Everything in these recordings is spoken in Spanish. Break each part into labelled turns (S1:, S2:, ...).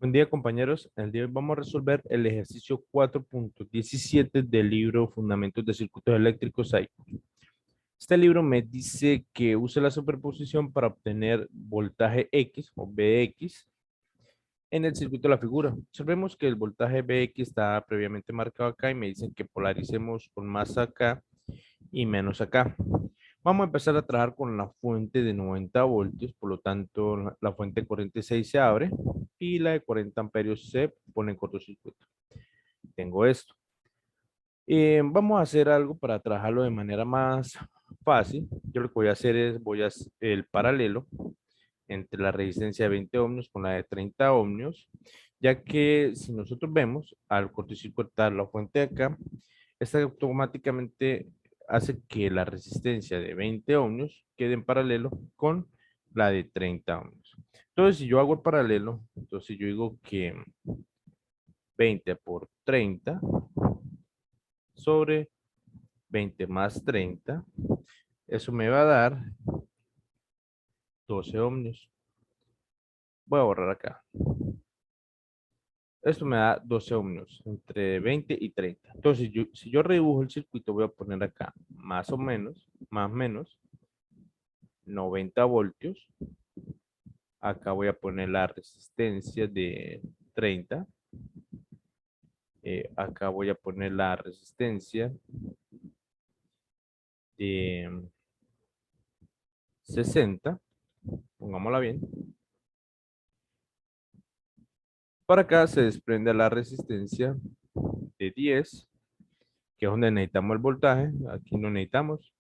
S1: Buen día, compañeros. El día de hoy vamos a resolver el ejercicio 4.17 del libro Fundamentos de Circuitos Eléctricos AI. Este libro me dice que use la superposición para obtener voltaje X o Vx en el circuito de la figura. Observemos que el voltaje Vx está previamente marcado acá y me dicen que polaricemos con más acá y menos acá. Vamos a empezar a trabajar con la fuente de 90 voltios, por lo tanto la fuente de corriente 6 se abre y la de 40 amperios se pone en cortocircuito. Tengo esto. Vamos a hacer algo para trabajarlo de manera más fácil. Yo lo que voy a hacer es, voy a hacer el paralelo entre la resistencia de 20 ohmios con la de 30 ohmios, ya que si nosotros vemos al cortocircuitar la fuente de acá, esta automáticamente hace que la resistencia de 20 ohmios quede en paralelo con la de 30 ohmios. Entonces, si yo hago el paralelo, entonces yo digo que 20 por 30 sobre 20 más 30, eso me va a dar 12 ohmios. Voy a borrar acá. Esto me da 12 ohmios, entre 20 y 30. Entonces, si yo redibujo el circuito, voy a poner acá más o menos, más o menos, 90 voltios. Acá voy a poner la resistencia de 30. Acá voy a poner la resistencia de 60. Pongámosla bien. Por acá se desprende la resistencia de 10, que es donde necesitamos el voltaje. Aquí no necesitamos.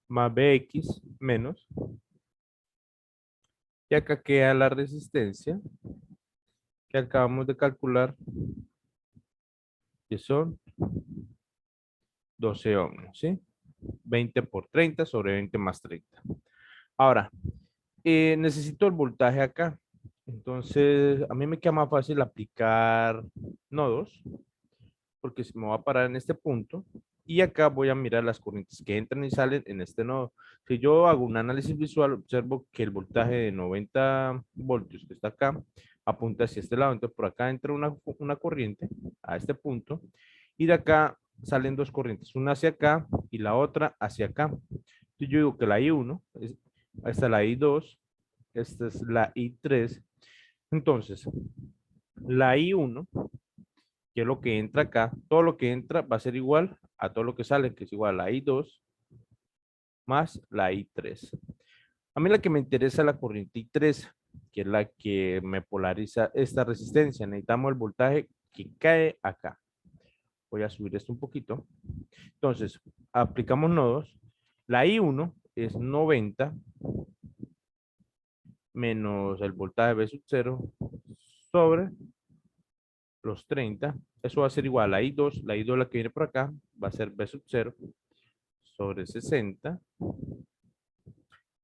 S1: Más Bx menos. Y acá queda la resistencia que acabamos de calcular, que son 12 ohmios, ¿sí? 20 por 30 sobre 20 más 30. Ahora, necesito el voltaje acá. Entonces, a mí me queda más fácil aplicar nodos, porque se me va a parar en este punto. Y acá voy a mirar las corrientes que entran y salen en este nodo. Si yo hago un análisis visual, observo que el voltaje de 90 voltios que está acá apunta hacia este lado. Entonces, por acá entra una corriente a este punto. Y de acá salen dos corrientes, una hacia acá y la otra hacia acá. Entonces, yo digo que la I1, esta es la I2, esta es la I3. Entonces, la I1, que es lo que entra acá, todo lo que entra va a ser igual a todo lo que sale, que es igual a la I2 más la I3. A mí la que me interesa es la corriente I3, que es la que me polariza esta resistencia. Necesitamos el voltaje que cae acá. Voy a subir esto un poquito. Entonces, aplicamos nodos. La I1 es 90 menos el voltaje V sub 0 sobre los 30. Eso va a ser igual a I2. La I2, la que viene por acá, va a ser V sub 0 sobre 60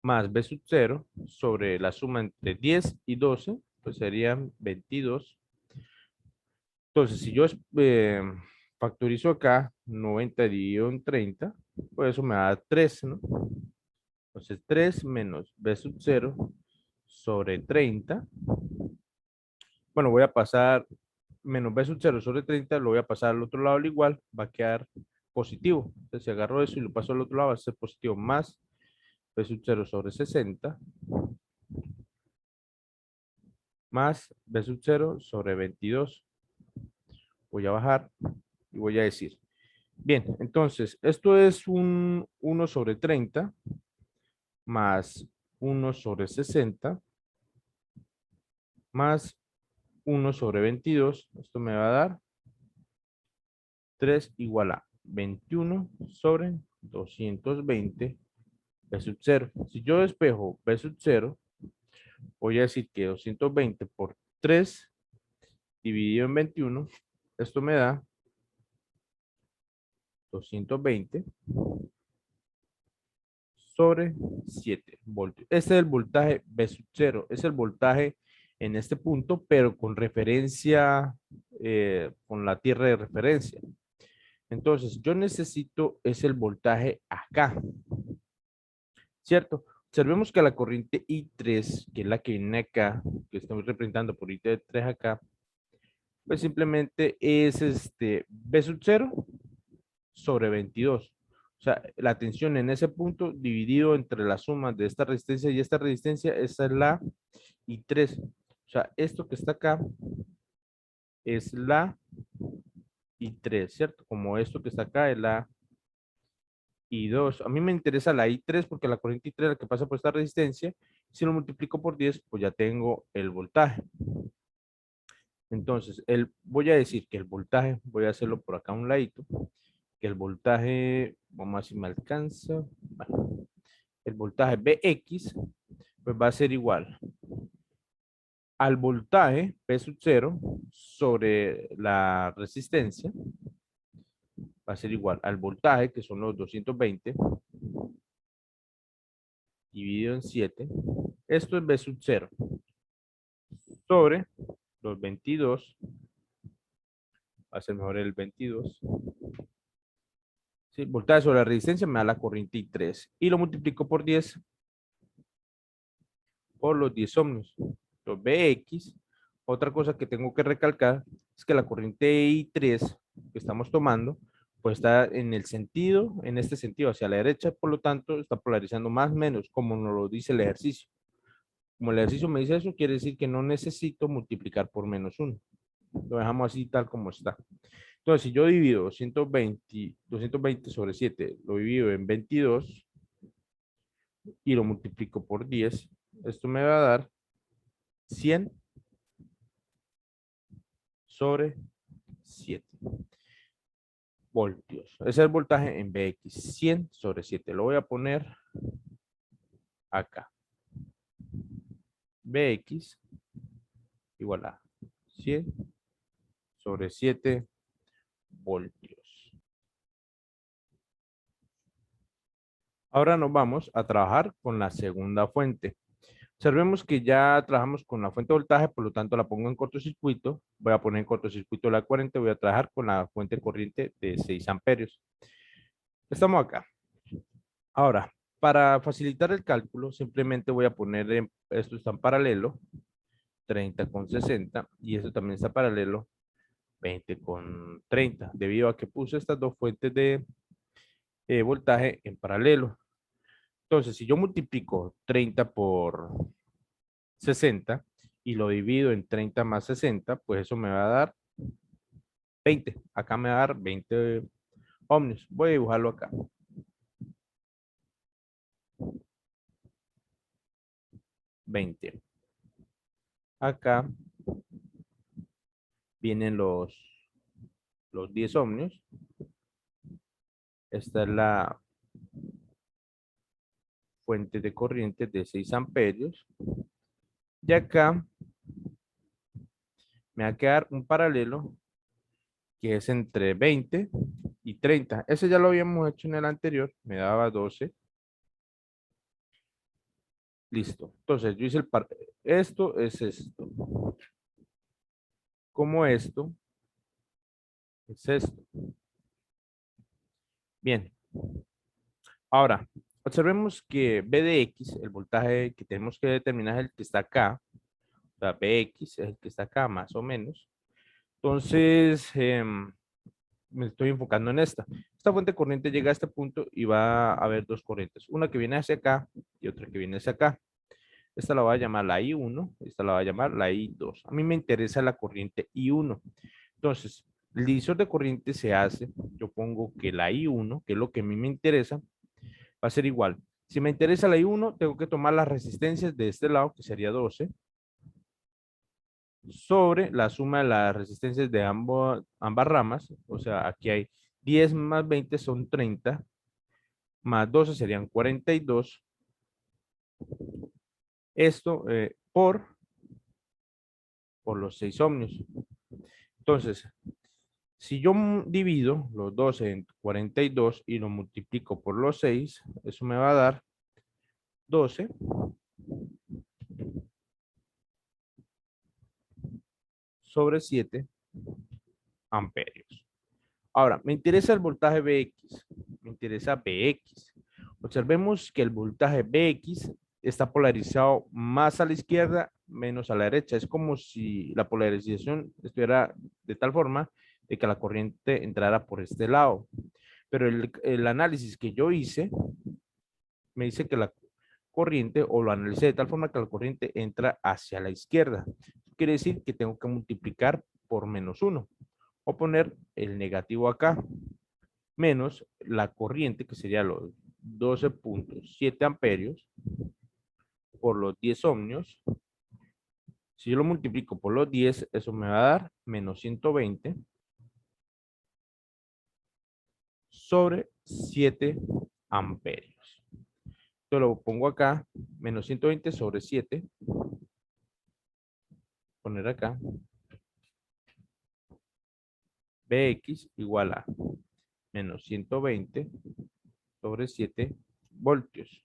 S1: más B sub 0 sobre la suma entre 10 y 12, pues serían 22. Entonces, si yo factorizo acá 90 dividido en 30, pues eso me da 3, ¿no? Entonces, 3 menos B sub 0 sobre 30. Bueno, voy a pasar menos B sub 0 sobre 30, lo voy a pasar al otro lado al igual, va a quedar positivo. Entonces, si agarro eso y lo paso al otro lado, va a ser positivo más B sub 0 sobre 60 más B sub 0 sobre 22. Voy a bajar y voy a decir. Bien, entonces, esto es un 1 sobre 30 más 1 sobre 60 más 1 sobre 22. Esto me va a dar 3 igual a 21 sobre 220 B sub 0. Si yo despejo B sub 0, voy a decir que 220 por 3 dividido en 21, esto me da 220 sobre 7 voltios. Este es el voltaje V sub 0. Es el voltaje en este punto, pero con referencia, con la tierra de referencia. Entonces, yo necesito es el voltaje acá, ¿cierto? Observemos que la corriente I3, que es la que viene acá, que estamos representando por I3 acá, pues simplemente es B sub 0 sobre 22. O sea, la tensión en ese punto dividido entre la suma de esta resistencia y esta resistencia, esa es la I3. O sea, esto que está acá es la I3, ¿cierto? Como esto que está acá es la I2. A mí me interesa la I3 porque la corriente I3 es la que pasa por esta resistencia. Si lo multiplico por 10, pues ya tengo el voltaje. Entonces, voy a decir que el voltaje, voy a hacerlo por acá a un ladito, que el voltaje, vamos a ver si me alcanza. Bueno, el voltaje Bx, pues va a ser igual al voltaje P sub 0 sobre la resistencia, va a ser igual al voltaje, que son los 220, dividido en 7. Esto es B sub 0 sobre los 22, va a ser mejor el 22. Sí, voltaje sobre la resistencia me da la corriente I3 y lo multiplico por 10 por los 10 ohmios. Los Bx, otra cosa que tengo que recalcar es que la corriente I3 que estamos tomando pues está en el sentido, en este sentido, hacia la derecha, por lo tanto está polarizando más o menos, como nos lo dice el ejercicio. Como el ejercicio me dice eso, quiere decir que no necesito multiplicar por menos 1. Lo dejamos así tal como está. Entonces, si yo divido 220 sobre 7, lo divido en 22 y lo multiplico por 10, esto me va a dar 100 sobre 7 voltios. Ese es el voltaje en Bx, 100 sobre 7. Lo voy a poner acá. Bx igual a 100 sobre 7 voltios. Ahora nos vamos a trabajar con la segunda fuente. Observemos que ya trabajamos con la fuente de voltaje, por lo tanto la pongo en cortocircuito. Voy a poner en cortocircuito la corriente, voy a trabajar con la fuente de corriente de 6 amperios. Estamos acá. Ahora, para facilitar el cálculo, simplemente voy a poner, esto está en paralelo, 30 con 60, y esto también está paralelo, 20 con 30, debido a que puse estas dos fuentes de voltaje en paralelo. Entonces, si yo multiplico 30 por 60 y lo divido en 30 más 60, pues eso me va a dar 20. Acá me va a dar 20 ohmios. Voy a dibujarlo acá. 20. Acá vienen los 10 ohmios. Esta es la fuente de corriente de 6 amperios. Y acá me va a quedar un paralelo que es entre 20 y 30. Ese ya lo habíamos hecho en el anterior, me daba 12. Listo. Entonces yo hice esto es esto. Como esto es esto. Bien. Ahora, observemos que B de X, el voltaje que tenemos que determinar es el que está acá. O sea, Bx es el que está acá, más o menos. Entonces, me estoy enfocando en esta. Esta fuente de corriente llega a este punto y va a haber dos corrientes. Una que viene hacia acá y otra que viene hacia acá. Esta la voy a llamar la I1, esta la voy a llamar la I2. A mí me interesa la corriente I1. Entonces, el divisor de corriente se hace, yo pongo que la I1, que es lo que a mí me interesa, va a ser igual. Si me interesa la I1, tengo que tomar las resistencias de este lado, que sería 12, sobre la suma de las resistencias de ambas ramas. O sea, aquí hay 10 más 20 son 30, más 12 serían 42. Esto por los 6 ohmios. Entonces, si yo divido los 12 en 42 y lo multiplico por los 6, eso me va a dar 12 sobre 7 amperios. Ahora, me interesa el voltaje Bx, me interesa Bx. Observemos que el voltaje Bx está polarizado más a la izquierda, menos a la derecha. Es como si la polarización estuviera de tal forma de que la corriente entrara por este lado. Pero el análisis que yo hice me dice que la corriente, o lo analicé de tal forma que la corriente entra hacia la izquierda. Quiere decir que tengo que multiplicar por -1 o poner el negativo acá, menos la corriente, que sería los 12.7 amperios, por los 10 ohmios. Si yo lo multiplico por los 10, eso me va a dar -120 sobre 7 amperios. Yo lo pongo acá, -120 sobre 7, poner acá, Bx igual a -120 sobre 7 voltios.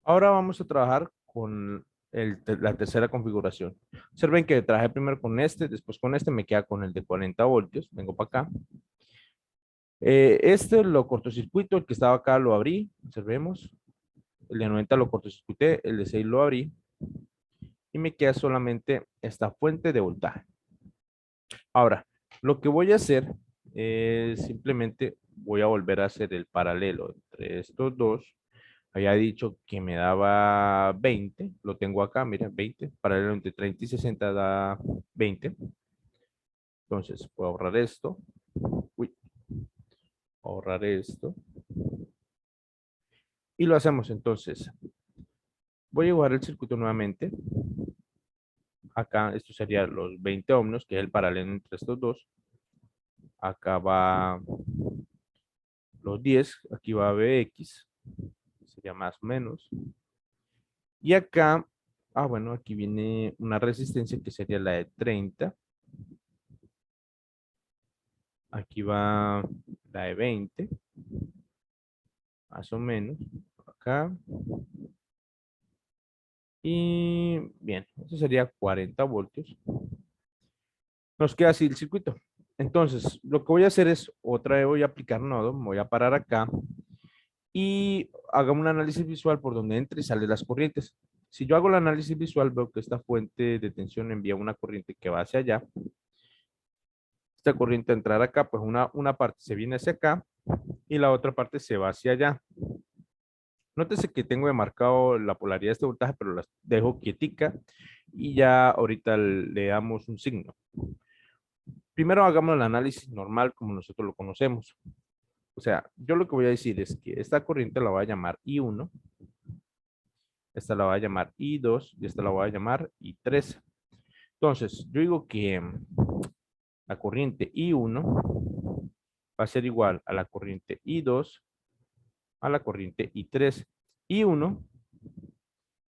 S1: Ahora vamos a trabajar con la tercera configuración. Observen que trabajé primero con este, después con este, me queda con el de 40 voltios. Vengo para acá. Este lo cortocircuito, el que estaba acá lo abrí, observemos. El de 90 lo cortocircuité, el de 6 lo abrí. Y me queda solamente esta fuente de voltaje. Ahora, lo que voy a hacer es simplemente voy a volver a hacer el paralelo entre estos dos. Había dicho que me daba 20, lo tengo acá, mira, 20, paralelo entre 30 y 60 da 20. Entonces, puedo ahorrar esto. Uy, ahorrar esto. Y lo hacemos entonces. Voy a dibujar el circuito nuevamente. Acá, esto sería los 20 ohmios, que es el paralelo entre estos dos. Acá va los 10, aquí va Bx, sería más o menos. Y acá, bueno, aquí viene una resistencia que sería la de 30. Aquí va la de 20, más o menos, acá. Y bien, eso sería 40 voltios. Nos queda así el circuito. Entonces, lo que voy a hacer es, otra vez voy a aplicar nodo, me voy a parar acá y hagamos un análisis visual por donde entra y sale las corrientes. Si yo hago el análisis visual, veo que esta fuente de tensión envía una corriente que va hacia allá. Esta corriente a entrar acá, pues una parte se viene hacia acá y la otra parte se va hacia allá. Nótese que tengo demarcado la polaridad de este voltaje, pero las dejo quietica y ya ahorita le damos un signo. Primero hagamos el análisis normal como nosotros lo conocemos. O sea, yo lo que voy a decir es que esta corriente la voy a llamar I1, esta la voy a llamar I2 y esta la voy a llamar I3. Entonces, yo digo que la corriente I1 va a ser igual a la corriente I2 a la corriente I3. I1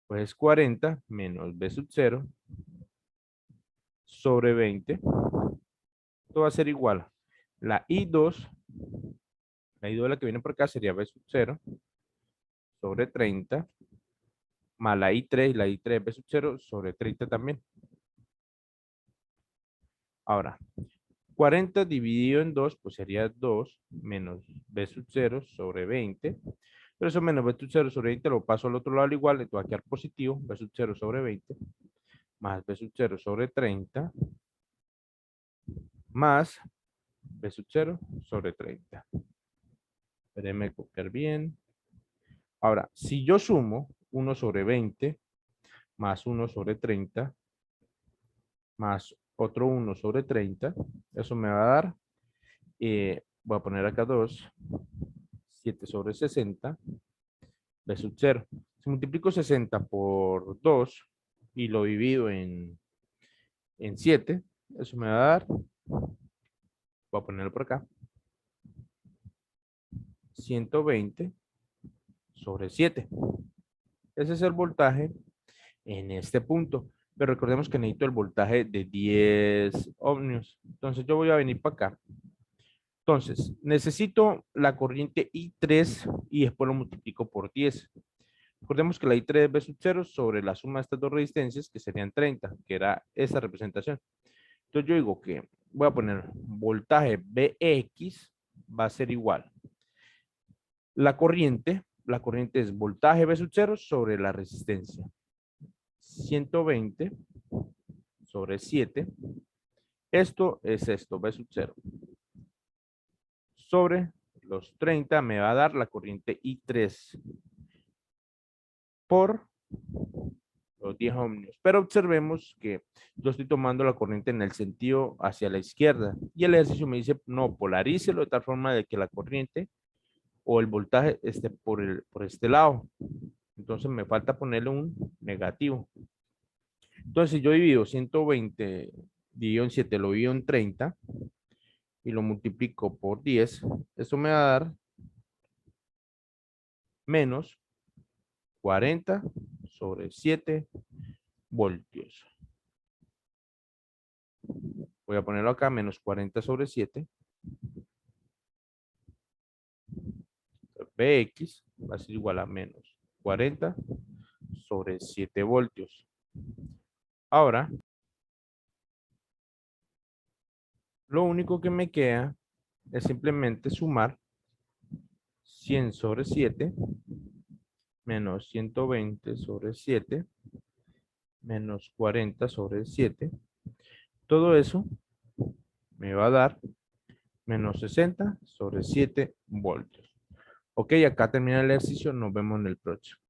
S1: pues 40 menos B sub 0 sobre 20. Esto va a ser igual. La I2, la I2 la que viene por acá sería B sub 0 sobre 30 más la I3 y la I3 B sub 0 sobre 30 también. Ahora, 40 dividido en 2, pues sería 2 menos B sub 0 sobre 20. Pero eso menos B sub 0 sobre 20 lo paso al otro lado al igual, le va a quedar positivo, B sub 0 sobre 20, más B sub 0 sobre 30, más B sub 0 sobre 30. Déjenme copiar bien. Ahora, si yo sumo 1 sobre 20, más 1 sobre 30, más otro 1 sobre 30, eso me va a dar, voy a poner acá 2, 7 sobre 60, B sub 0. Si multiplico 60 por 2 y lo divido en 7, eso me va a dar, voy a ponerlo por acá, 120 sobre 7. Ese es el voltaje en este punto. Pero recordemos que necesito el voltaje de 10 ohmios. Entonces yo voy a venir para acá. Entonces, necesito la corriente I3 y después lo multiplico por 10. Recordemos que la I3 es B sub 0 sobre la suma de estas dos resistencias, que serían 30, que era esta representación. Entonces yo digo que voy a poner voltaje Bx va a ser igual. La corriente la corriente es voltaje V sub 0 sobre la resistencia. 120 sobre 7. Esto es esto, V sub 0. Sobre los 30 me va a dar la corriente I3 por los 10 ohmios. Pero observemos que yo estoy tomando la corriente en el sentido hacia la izquierda. Y el ejercicio me dice, no, polarícelo de tal forma de que la corriente o el voltaje esté por este lado. Entonces me falta ponerle un negativo. Entonces si yo divido 120 dividido en 7, lo divido en 30 y lo multiplico por 10, eso me va a dar menos 40 sobre 7 voltios. Voy a ponerlo acá, menos 40 sobre 7. Bx va a ser igual a menos 40 sobre 7 voltios. Ahora, lo único que me queda es simplemente sumar 100 sobre 7 menos 120 sobre 7 menos 40 sobre 7. Todo eso me va a dar menos 60 sobre 7 voltios. Ok, acá termina el ejercicio. Nos vemos en el próximo.